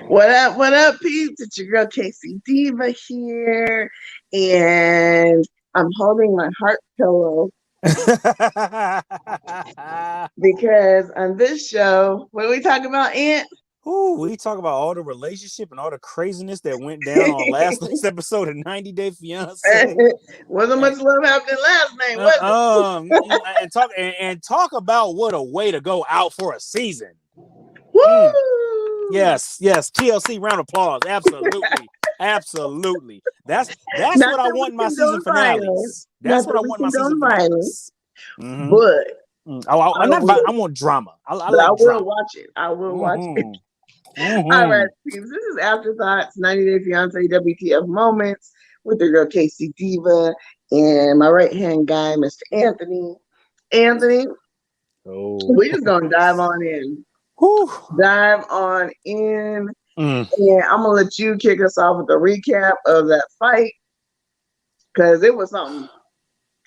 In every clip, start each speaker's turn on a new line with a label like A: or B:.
A: What up, peeps? It's your girl K-Cee Deeva here, and I'm holding my heart pillow because on this show, what do we talk about, Aunt?
B: Ooh, we talk about all the relationship and all the craziness that went down on last night's episode of 90 Day Fiance.
A: Wasn't
B: And,
A: much love happening last night, was
B: talk about what a way to go out for a season.
A: it? Woo!
B: Yes, TLC round of applause. Absolutely. That's
A: Not
B: what I
A: that
B: want
A: we
B: in my
A: condone
B: season
A: violence.
B: finales. That's
A: Not
B: what
A: that
B: I
A: we
B: want in my
A: condone
B: season
A: violence,
B: finales. Mm-hmm.
A: but
B: I want drama. I
A: I
B: like
A: will
B: drama.
A: watch it. I will watch it. All
B: Mm-hmm.
A: right, peeps. This is Afterthoughts, 90 Day Fiance, WTF moments with the girl K-Cee Deeva and my right hand guy, Mr. Anthony. Anthony,
B: Oh.
A: we're just gonna dive on in.
B: Whew.
A: Dive on in.
B: Mm.
A: And I'm gonna let you kick us off with a recap of that fight because it was something.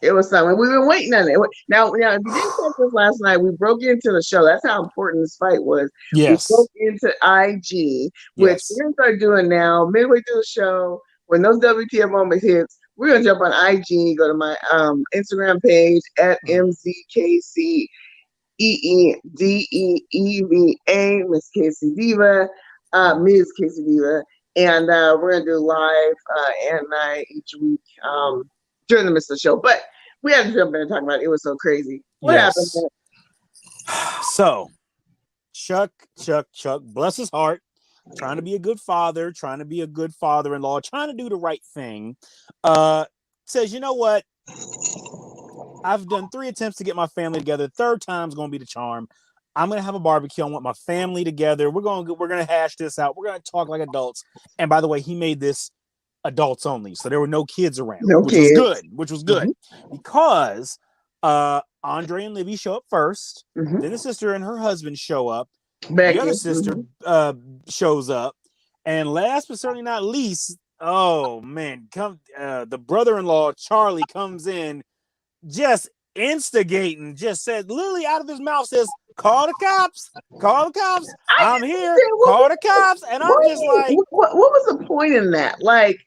A: It was something. We've been waiting on it. Now, if you didn't catch this last night, we broke into the show. That's how important this fight was. We
B: Yes.
A: broke into IG, which
B: Yes.
A: we're gonna start doing now. Midway through the show, when those WTF moments hits, we're gonna jump on IG. Go to my Instagram page at MZKCEEDEEVA, Miss K-Cee Deeva, Ms. K-Cee Deeva, and we're gonna do live and night each week during the midst of the show. But we had to jump in and talk about it. It was so crazy. What happened?
B: So, Chuck, bless his heart, trying to be a good father, trying to be a good father-in-law, trying to do the right thing, says, you know what? I've done 3 attempts to get my family together. Third time's going to be the charm. I'm going to have a barbecue. I want my family together. We're going to hash this out. We're going to talk like adults. And by the way, he made this adults only, so there were no kids around, which was good because Andre and Libby show up first, then the sister and her husband show up, Becky. The other sister shows up, and last but certainly not least, oh man, the brother-in-law Charlie comes in, just instigating, just said literally out of his mouth says, call the cops, I'm here, call the cops. And I'm just like,
A: what was the point in that? Like,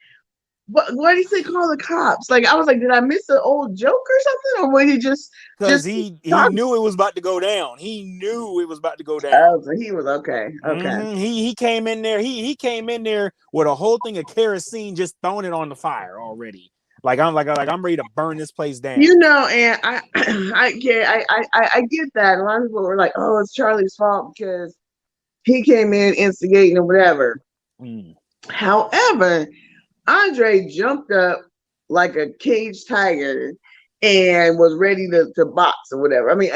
A: why did he say call the cops? Like, I was like, did I miss an old joke or something? Or was he just
B: because he knew it was about to go down.
A: Oh, so he was okay.
B: He came in there, he came in there with a whole thing of kerosene, just throwing it on the fire already. Like I'm ready to burn this place down.
A: You know, and I get that. A lot of people were like, "Oh, it's Charlie's fault because he came in instigating or whatever." However, Andre jumped up like a caged tiger and was ready to box or whatever. I mean,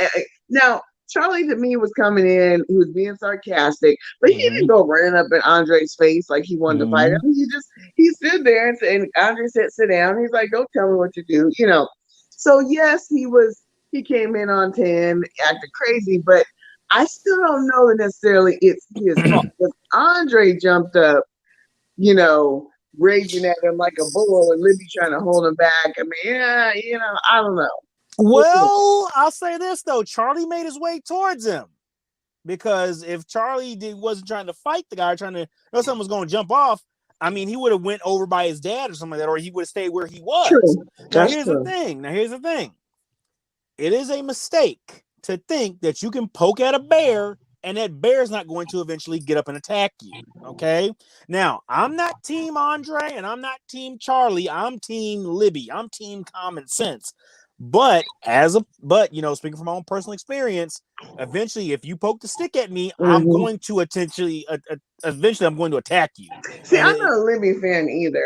A: now Charlie to me was coming in, he was being sarcastic, but he didn't go running up in Andre's face like he wanted to fight him. He stood there and Andre said, sit down. He's like, don't tell me what to do, you know. So yes, he came in on 10, acting crazy, but I still don't know that necessarily it's his fault. Because Andre jumped up, you know, raging at him like a bull, and Libby trying to hold him back. I mean, yeah, you know, I don't know.
B: Well, I'll say this though, Charlie made his way towards him, because if Charlie wasn't trying to fight the guy, trying to know someone was going to jump off, I mean, he would have went over by his dad or something like that, or he would have stayed where he was.
A: True.
B: Now here's the thing. It is a mistake to think that you can poke at a bear and that bear's not going to eventually get up and attack you. Okay. Now, I'm not team Andre and I'm not team Charlie. I'm team Libby. I'm team common sense. But you know, speaking from my own personal experience, eventually, if you poke the stick at me, I'm going to eventually I'm going to attack you.
A: See, I'm not a Libby fan either.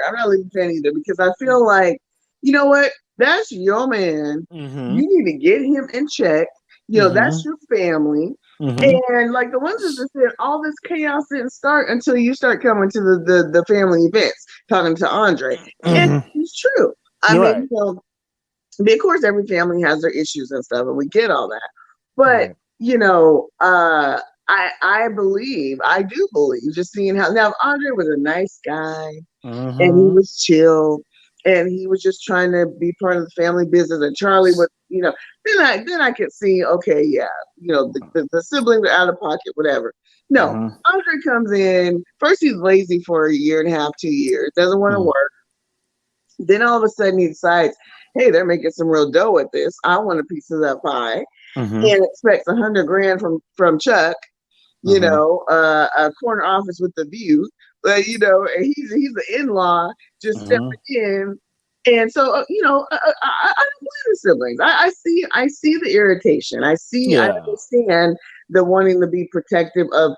A: Because I feel like, you know what? That's your man. You need to get him in check. You know, that's your family. And like the ones that just said, all this chaos didn't start until you start coming to the family events, talking to Andre. And it's true. I mean, you know, of course, every family has their issues and stuff, and we get all that. But you know, I do believe, just seeing how now Andre was a nice guy, and he was chill, and he was just trying to be part of the family business. And Charlie was then I could see, okay, yeah, the siblings are out of pocket, whatever. No, Andre comes in. First, he's lazy for a year and a half, 2 years, doesn't want to work. Then all of a sudden he decides, hey, they're making some real dough at this. I want a piece of that pie, and expects $100,000 from Chuck. A corner office with the view, but and he's the in-law just stepping in. And so, I don't blame the siblings. I see the irritation. I understand the wanting to be protective of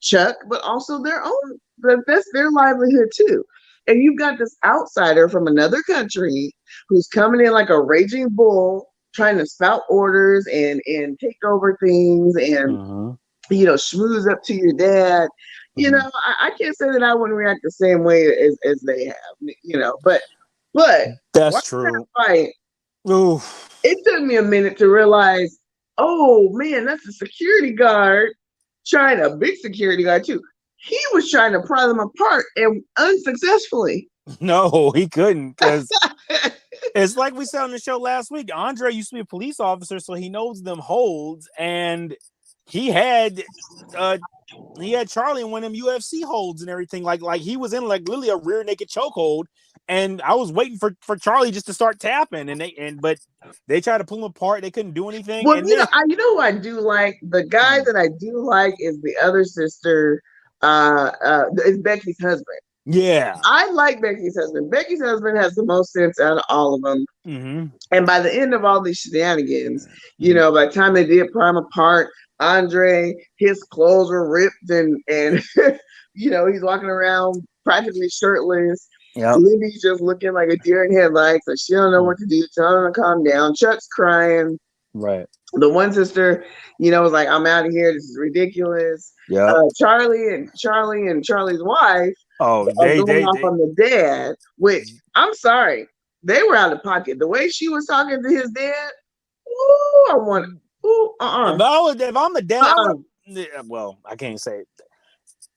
A: Chuck, but also that's their livelihood too. And you've got this outsider from another country who's coming in like a raging bull, trying to spout orders and take over things and schmooze up to your dad. I can't say that I wouldn't react the same way as they have, but
B: that's true.
A: Fight, it took me a minute to realize, oh man, that's a security guard a big security guard too. He was trying to pry them apart and unsuccessfully.
B: No, he couldn't, because it's like we said on the show last week. Andre used to be a police officer, so he knows them holds, and he had Charlie in one of them UFC holds and everything. Like he was in like literally a rear naked chokehold, and I was waiting for Charlie just to start tapping, but they tried to pull him apart. They couldn't do anything.
A: Well, who I do like, the guy that I do like is the other sister. Is Becky's husband.
B: Yeah,
A: I like Becky's husband. Becky's husband has the most sense out of all of them. And by the end of all these shenanigans, by the time they did pry him apart, Andre, his clothes were ripped and he's walking around practically shirtless. Yep. Libby's just looking like a deer in headlights, so she don't know what to do. Tell him to calm down. Chuck's crying.
B: Right.
A: The one sister, was like, I'm out of here. This is ridiculous. Yeah. Charlie and Charlie's wife they off on the dad, which I'm sorry, they were out of pocket. The way she was talking to his dad, I want
B: If I'm the dad, I can't say it.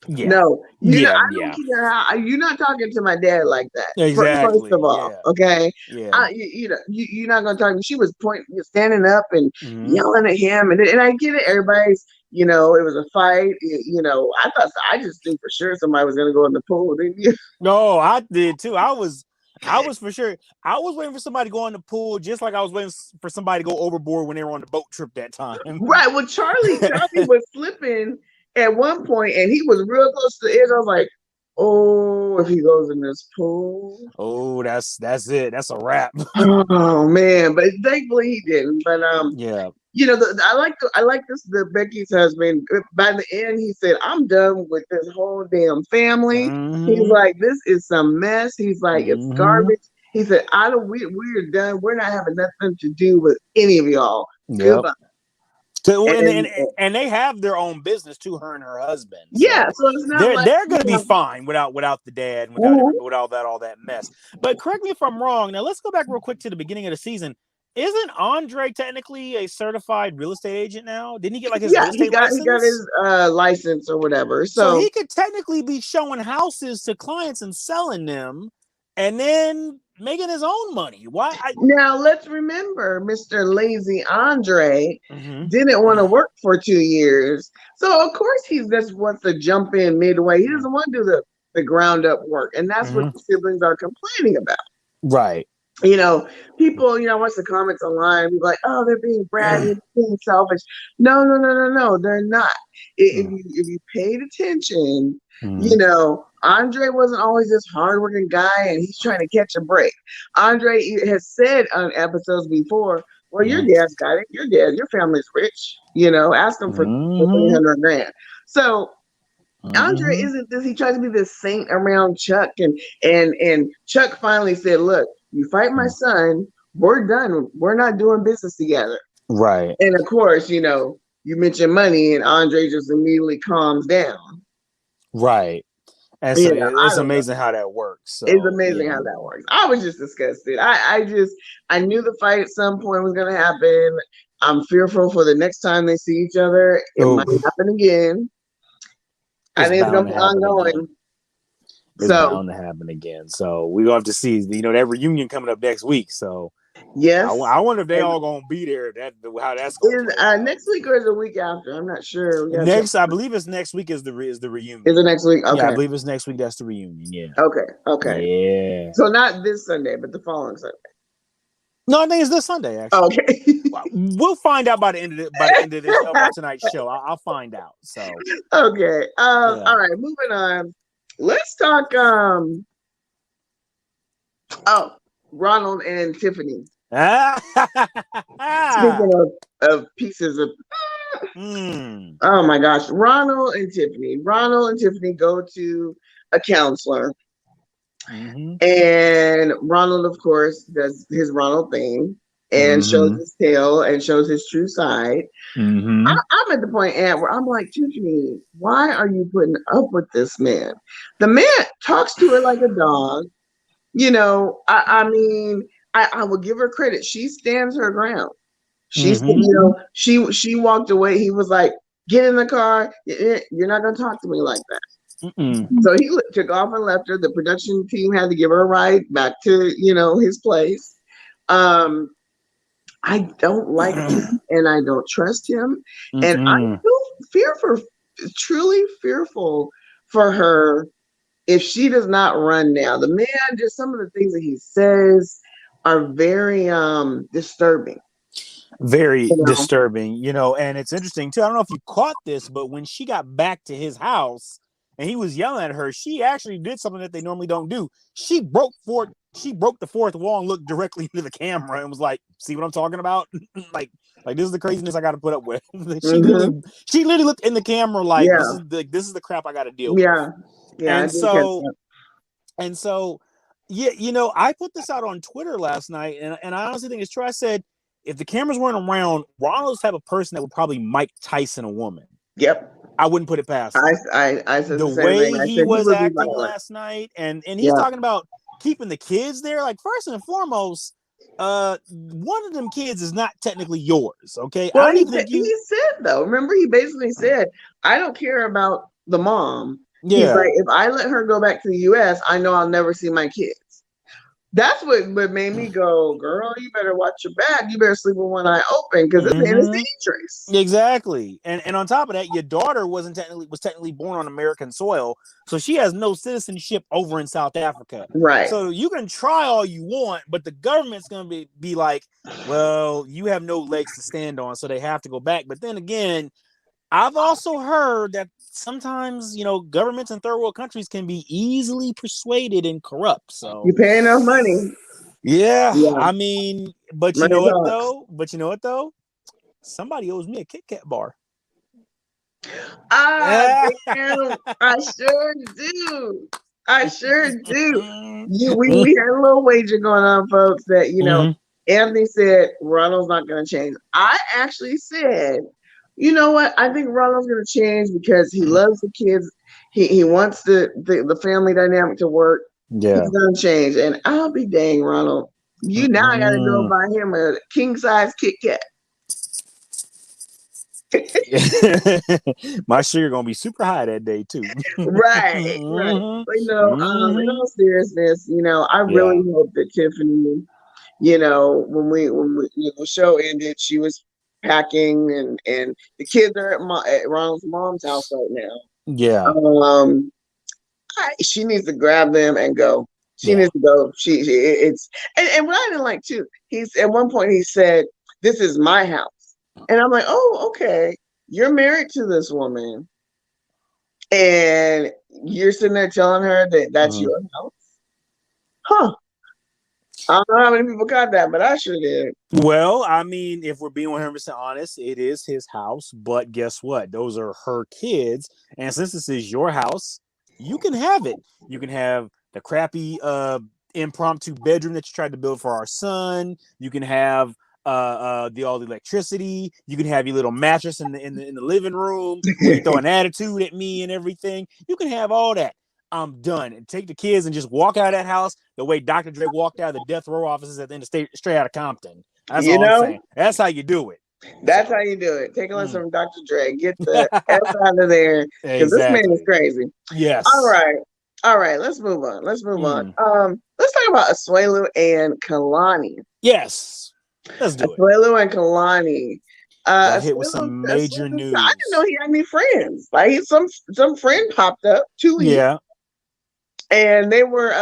A: Yeah. No, I don't care how you're not talking to my dad like that.
B: Exactly.
A: First of all, okay. Yeah. You're not gonna talk. She was standing up and yelling at him, and I get it. Everybody's, it was a fight. I just knew for sure somebody was gonna go in the pool. Didn't you?
B: No, I did too. I was for sure. I was waiting for somebody to go in the pool, just like I was waiting for somebody to go overboard when they were on the boat trip that time.
A: Right. Well, Charlie was slipping at one point, and he was real close to the edge. I was like, "Oh, if he goes in this pool,
B: that's it. That's a wrap."
A: Oh man! But thankfully he didn't. But
B: yeah.
A: I like the Becky's husband. By the end, he said, "I'm done with this whole damn family." He's like, "This is some mess." He's like, "It's garbage." He said, we're done. We're not having nothing to do with any of y'all. Yep. Goodbye."
B: So, and they have their own business too, her and her husband. So
A: yeah, so it's not
B: they're going to be fine without the dad, without all that mess. But correct me if I'm wrong. Now let's go back real quick to the beginning of the season. Isn't Andre technically a certified real estate agent now? Didn't he get like his real estate license?
A: He got his license or whatever.
B: So he could technically be showing houses to clients and selling them, and then making his own money. Why?
A: Now let's remember, Mr. Lazy Andre didn't want to work for 2 years, so of course he just wants to jump in midway. He doesn't want to do the ground up work, and that's what the siblings are complaining about.
B: Right.
A: People, I watch the comments online, be like, "Oh, they're being bratty, being selfish." No, they're not. If you paid attention, Andre wasn't always this hardworking guy, and he's trying to catch a break. Andre has said on episodes before, "Well, your dad's got it. Your family's rich. Ask them for $300,000." So Andre isn't this. He tries to be this saint around Chuck, and Chuck finally said, "Look, you fight my son, we're done. We're not doing business together."
B: Right.
A: And of course, you mention money, and Andre just immediately calms down.
B: Right. And so it's amazing how that works. So,
A: it's amazing how that works. I was just disgusted. I knew the fight at some point was going to happen. I'm fearful for the next time they see each other. It might happen again. I think it's going to be ongoing.
B: It's bound to happen again. So we're going to have to see, that reunion coming up next week. So
A: Yes.
B: I wonder if they
A: And
B: all gonna be there. How that's gonna
A: is
B: play out.
A: next week or is it the week after? I'm not sure. We gotta check.
B: Next, I believe it's next week is the
A: Is
B: reunion.
A: it next week?
B: Yeah, I
A: Okay.
B: believe it's next week. That's the reunion. Yeah.
A: Okay. Okay.
B: Yeah.
A: So not this Sunday, but the following Sunday.
B: No, I think it's this Sunday. Actually,
A: Okay.
B: we'll find out by the end of this of our tonight's show. I'll find out. So
A: Okay.
B: yeah.
A: All right, moving on. Let's talk oh, Ronald and Tiffany. Speaking of pieces of oh my gosh, Ronald and Tiffany. Ronald and Tiffany go to a counselor. And Ronald, of course, does his Ronald thing and shows his tail and shows his true side. I'm at the point, Aunt, where I'm like, Tiffany, why are you putting up with this man? The man talks to her like a dog. You know, I mean, I will give her credit. She stands her ground. She said, you know, she walked away. He was like, get in the car. You're not going to talk to me like that. So he took off and left her. The production team had to give her a ride back to, you know, his place. I don't like him and I don't trust him. And I feel truly fearful for her if she does not run now. The man, just some of the things that he says are very disturbing.
B: Very disturbing, you know, and it's interesting too. I don't know if you caught this, but when she got back to his house and he was yelling at her, she actually did something that they normally don't do. She broke the fourth wall and looked directly into the camera and was like, "See what I'm talking about? like this is the craziness I got to put up with." she literally looked in the camera like, this is the crap I got to deal with.
A: Yeah.
B: And so, yeah, you know, I put this out on Twitter last night, and I honestly think it's true. I said, if the cameras weren't around, Ronald's the type of person that would probably Mike Tyson a woman.
A: Yep.
B: I wouldn't put it past him.
A: I said
B: the way he was acting last night, and he's talking about keeping the kids there. Like, first and foremost, one of them kids is not technically yours. Okay.
A: Well, he said though. Remember, he basically said, I don't care about the mom. Yeah. He's like, if I let her go back to the US, I know I'll never see my kids. That's what made me go, girl, you better watch your back. You better sleep with one eye open because this man is dangerous.
B: Exactly. And on top of that, your daughter was technically born on American soil. So she has no citizenship over in South Africa.
A: Right.
B: So you can try all you want, but the government's going to be like, well, you have no legs to stand on. So they have to go back. But then again, I've also heard that sometimes, you know, governments in third world countries can be easily persuaded and corrupt. So
A: you pay enough money.
B: Yeah. I mean, but you know what though? Somebody owes me a Kit Kat bar.
A: Damn, I sure do. We had a little wager going on, folks, that, you know, Anthony said Ronald's not going to change. I actually said, you know what? I think Ronald's going to change because he loves the kids. He wants the family dynamic to work. Yeah. He's going to change. And I'll be dang, Ronald. You now got to go buy him a king-size Kit Kat.
B: My sugar going to be super high that day, too.
A: Right. But, you know, in all seriousness, you know, I really hope that Tiffany, you know, when the show ended, she was packing and the kids are at Ronald's mom's house right now. Yeah. She needs to grab them and go. She needs to go. And what I didn't like too, at one point he said, "This is my house." And I'm like, "Oh, okay. You're married to this woman and you're sitting there telling her that that's your house?" Huh. I don't know how many people got that, but I sure did.
B: Well, I mean, if we're being 100% honest, it is his house. But guess what? Those are her kids. And since this is your house, you can have it. You can have the crappy impromptu bedroom that you tried to build for our son. You can have all the electricity. You can have your little mattress in the living room. You throw an attitude at me and everything. You can have all that. I'm done. And take the kids and just walk out of that house the way Dr. Dre walked out of the death row offices at the end of straight out of Compton. That's all I'm saying. That's how you do it.
A: That's how you do it. Take a lesson from Dr. Dre. Get the F out of there because this man is crazy.
B: Yes.
A: All right. All right, let's move on. Let's move on.
B: Mm.
A: Let's talk about Asuelu and Kalani.
B: Yes, let's do it.
A: Asuelu and Kalani.
B: Got hit with
A: Asuelu,
B: some major
A: Asuelu, I didn't know
B: news.
A: he had any friends. Like some friend popped up, Tulia,
B: Yeah,
A: and they were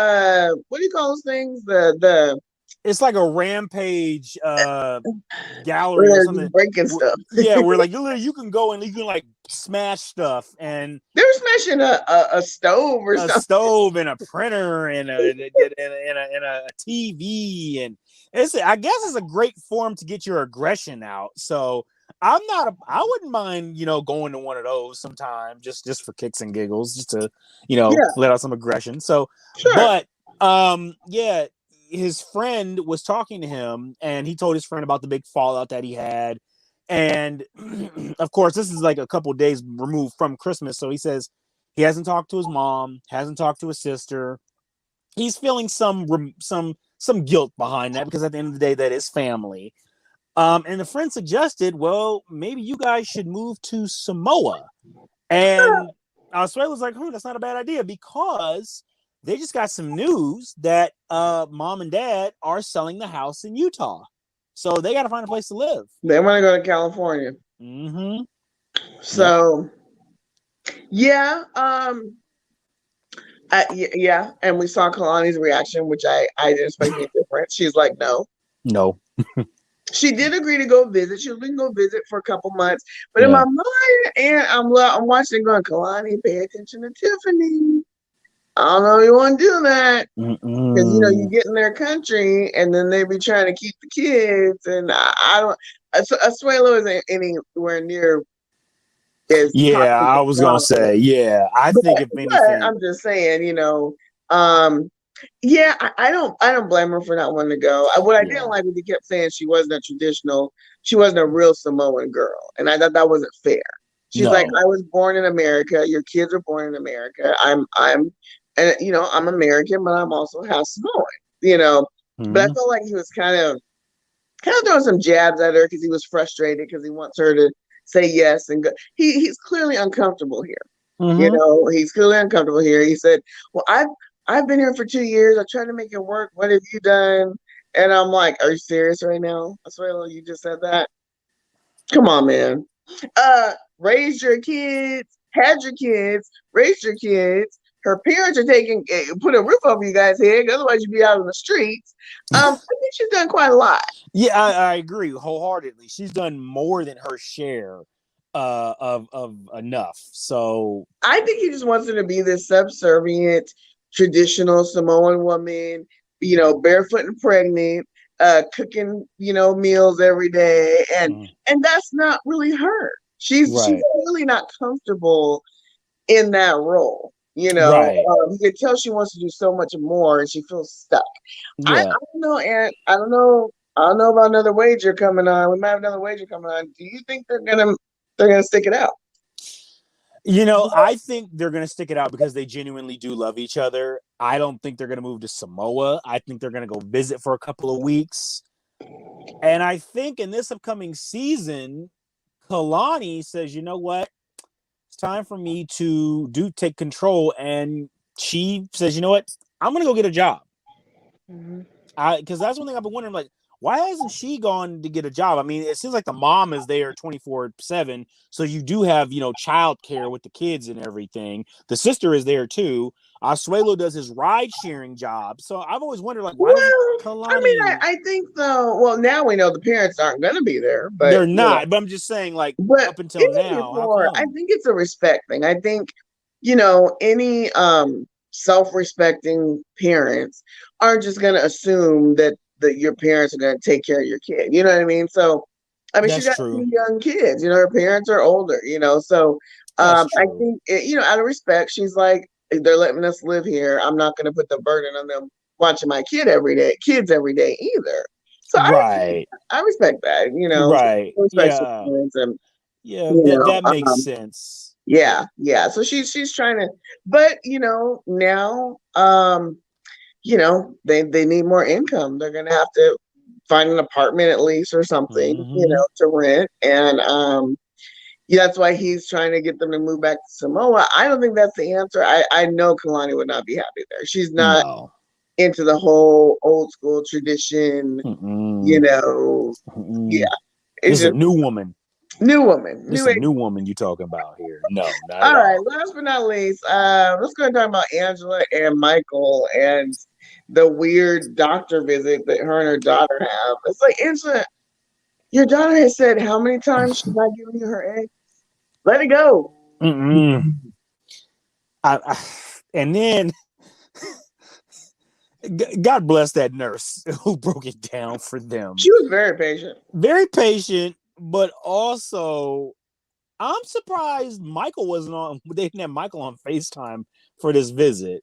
A: what do you call those things? The
B: it's like a rampage gallery or
A: they're
B: something.
A: just breaking stuff.
B: Yeah, where like you can go and you can like smash stuff and
A: They're smashing a stove or
B: a
A: something.
B: stove and a printer and a TV and it's I guess it's a great form to get your aggression out. So I wouldn't mind going to one of those sometime just for kicks and giggles just to
A: Yeah,
B: let out some aggression. So
A: sure.
B: but yeah, his friend was talking to him and he told his friend about the big fallout that he had. And of course, this is like a couple days removed from Christmas. So he says he hasn't talked to his mom, hasn't talked to his sister. He's feeling some guilt behind that because at the end of the day, that is family. And the friend suggested, well, maybe you guys should move to Samoa. And Australia's like, that's not a bad idea because they just got some news that mom and dad are selling the house in Utah. So they got to find a place to live.
A: They want to go to California.
B: Mm-hmm.
A: So yeah, yeah, and we saw Kalani's reaction, which I didn't expect anything different. She's like, no.
B: No.
A: She did agree to go visit. She was going to go visit for a couple months, but in
B: Yeah.
A: my mind, and I'm watching, going, Kalani, pay attention to Tiffany. I don't know if you want to do that because you
B: Mm-mm.
A: get in their country and then they be trying to keep the kids, and I don't. Asuelo isn't anywhere near as
B: Yeah,
A: toxic
B: I
A: as
B: was gonna
A: Monica.
B: say, yeah. I
A: But
B: think if anything,
A: I'm just saying, yeah, I don't blame her for not wanting to go. What I didn't
B: yeah,
A: like was he kept saying she wasn't a real Samoan girl, and I thought that wasn't fair. She's like,
B: no.
A: I was born in America. Your kids were born in America. And I'm American, but I'm also half Samoan. You know, but I
B: Mm-hmm.
A: felt like he was kind of throwing some jabs at her because he was frustrated because he wants her to say yes and go. He's clearly uncomfortable here.
B: Mm-hmm.
A: He's clearly uncomfortable here. He said, "Well, I've been here for 2 years. I tried to make it work. What have you done?" And I'm like, "Are you serious right now, Asuelo? You just said that? Come on, man. Raised your kids, had your kids, raised your kids. Her parents are put a roof over you guys' head. Otherwise, you'd be out on the streets. I think she's done quite a lot.
B: Yeah, I agree wholeheartedly. She's done more than her share of enough. So
A: I think he just wants her to be this subservient, traditional Samoan woman, barefoot and pregnant, cooking, meals every day, and that's not really her. She's
B: right,
A: really not comfortable in that role.
B: right,
A: You can tell she wants to do so much more, and she feels stuck. I
B: yeah.
A: don't know, Aaron. I don't know. I don't know about another wager coming on. We might have another wager coming on. Do you think they're gonna stick it out?
B: I think they're going to stick it out because they genuinely do love each other. I don't think they're going to move to Samoa. I think they're going to go visit for a couple of weeks. And I think in this upcoming season, Kalani says, you know what? It's time for me to take control. And she says, you know what? I'm going to go get a job.
A: Mm-hmm.
B: Because that's one thing I've been wondering, like, why hasn't she gone to get a job? I mean, it seems like the mom is there 24/7. So you do have, child care with the kids and everything. The sister is there too. Asuelo does his ride sharing job. So I've always wondered, like, why doesn't
A: Well, I mean,
B: Kalani?
A: I think though. Well, now we know the parents aren't going to be there, but
B: They're not, but I'm just saying, like,
A: but
B: up until
A: even
B: now, how
A: before, I
B: come?
A: think it's a respect thing. I think any self-respecting parents aren't just going to assume that your parents are going to take care of your kid. You know what I mean? So, I mean, she's
B: That's
A: got
B: true.
A: two young kids. Her parents are older. So
B: That's
A: I
B: true.
A: think out of respect, she's like, they're letting us live here. I'm not going to put the burden on them watching my kids every day either. So
B: Right.
A: I respect that.
B: Right.
A: Respect her
B: Yeah.
A: parents, and
B: Yeah.
A: you
B: That
A: know,
B: makes sense.
A: yeah. So she's trying to, but now, they need more income. They're gonna have to find an apartment at least or something,
B: Mm-hmm.
A: to rent, and Yeah, that's why he's trying to get them to move back to Samoa. I don't think that's the answer. I know Kalani would not be happy there. She's not
B: No.
A: into the whole old school tradition,
B: Mm-mm.
A: Yeah,
B: Mm-mm.
A: it's
B: This is a
A: just
B: new woman.
A: new woman,
B: This
A: new
B: is a
A: age.
B: new woman you talking about here. No, not
A: All
B: at
A: right,
B: all.
A: last but not least, let's go and talk about Angela and Michael and the weird doctor visit that her and her daughter have. It's like, Angela, your daughter has said how many times she's not giving you her egg? Let it go.
B: Mm-mm. And then God bless that nurse who broke it down for them.
A: She was very patient.
B: Very patient, but also I'm surprised Michael wasn't on. They didn't have Michael on FaceTime for this visit.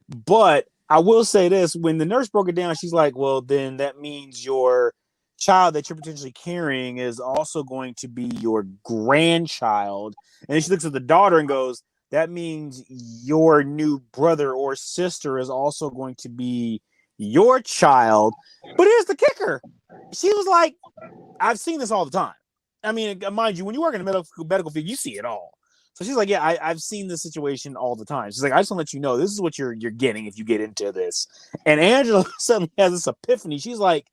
B: But I will say this: when the nurse broke it down, she's like, "Well, then that means your child that you're potentially carrying is also going to be your grandchild." And then she looks at the daughter and goes, "That means your new brother or sister is also going to be your child." But here's the kicker: she was like, "I've seen this all the time. I mean, mind you, when you work in the medical field, you see it all." So she's like, "Yeah, I've seen this situation all the time." She's like, "I just want to let you know this is what you're getting if you get into this." And Angela suddenly has this epiphany. She's like,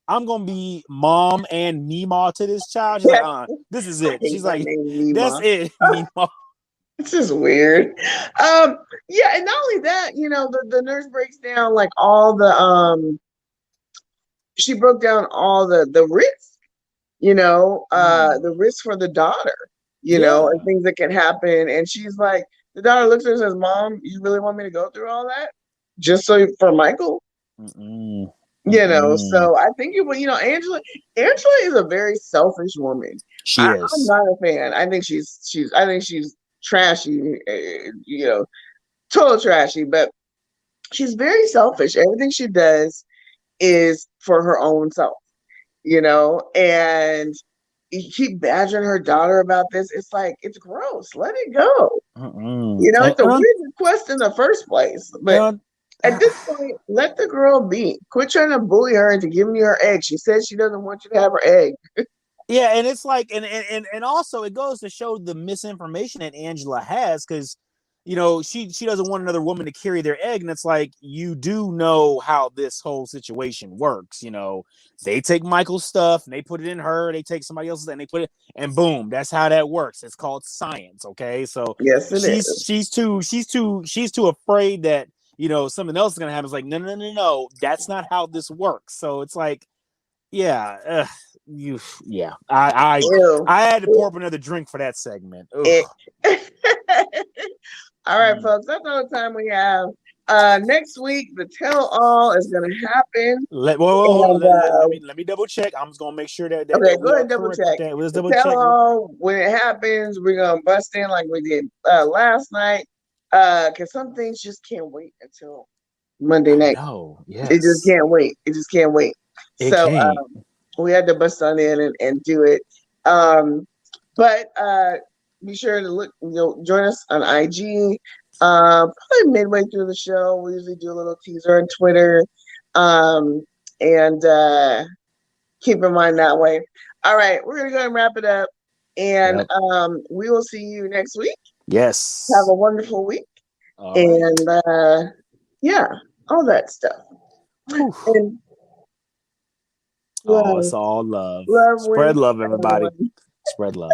B: "I'm gonna be mom and Mima to this child." She's like, this is
A: I
B: it."
A: hate
B: She's
A: that
B: like,
A: name,
B: "That's
A: Mima.
B: it, Mima."
A: It's just weird. Yeah, and not only that, the nurse breaks down like all the she broke down all the risks, the risk for the daughter,
B: Yeah.
A: and things that can happen. And she's like, the daughter looks at her and says, "Mom, you really want me to go through all that just so for Michael?"
B: Mm-mm. Mm-mm.
A: So I think Angela is a very selfish woman.
B: She
A: I'm
B: is.
A: not a fan. I think she's trashy, total trashy, but she's very selfish. Everything she does is for her own self, and you keep badgering her daughter about this. It's like, it's gross. Let it go.
B: Mm-mm.
A: It's a weird request in the first place, but at this point, let the girl be. Quit trying to bully her into giving you her egg. She says she doesn't want you to have her egg.
B: Yeah, and it's like, and also it goes to show the misinformation that Angela has, because she doesn't want another woman to carry their egg, and it's like, you do know how this whole situation works. They take Michael's stuff and they put it in her. They take somebody else's and they put it, and boom, that's how that works. It's called science. Okay, so
A: Yes, it is.
B: she's too afraid that something else is gonna happen. It's like, no, no, no, no, that's not how this works. So it's like, yeah,
A: Ew.
B: I had to pour up another drink for that segment.
A: It. All right, folks, that's all the time we have. Next week, the tell all is going to happen.
B: Hold on. Let me double check. I'm just gonna make sure that
A: Okay,
B: we
A: go ahead
B: are
A: and double
B: correct with
A: check.
B: that. Let's
A: The
B: double
A: tell
B: check.
A: all, when it happens, we're going to bust in like we did last night. Because some things just can't wait until Monday night.
B: No, yes.
A: It just can't wait. It just can't wait.
B: It
A: So
B: can't.
A: we had to bust on in and do it. But be sure to join us on IG. Probably midway through the show. We usually do a little teaser on Twitter. And keep in mind that way. All right, we're gonna go and wrap it up. And we will see you next week.
B: Yes.
A: Have a wonderful week.
B: All right.
A: And yeah, all that stuff. And
B: love. It's all love. Spread love, everybody. Spread love.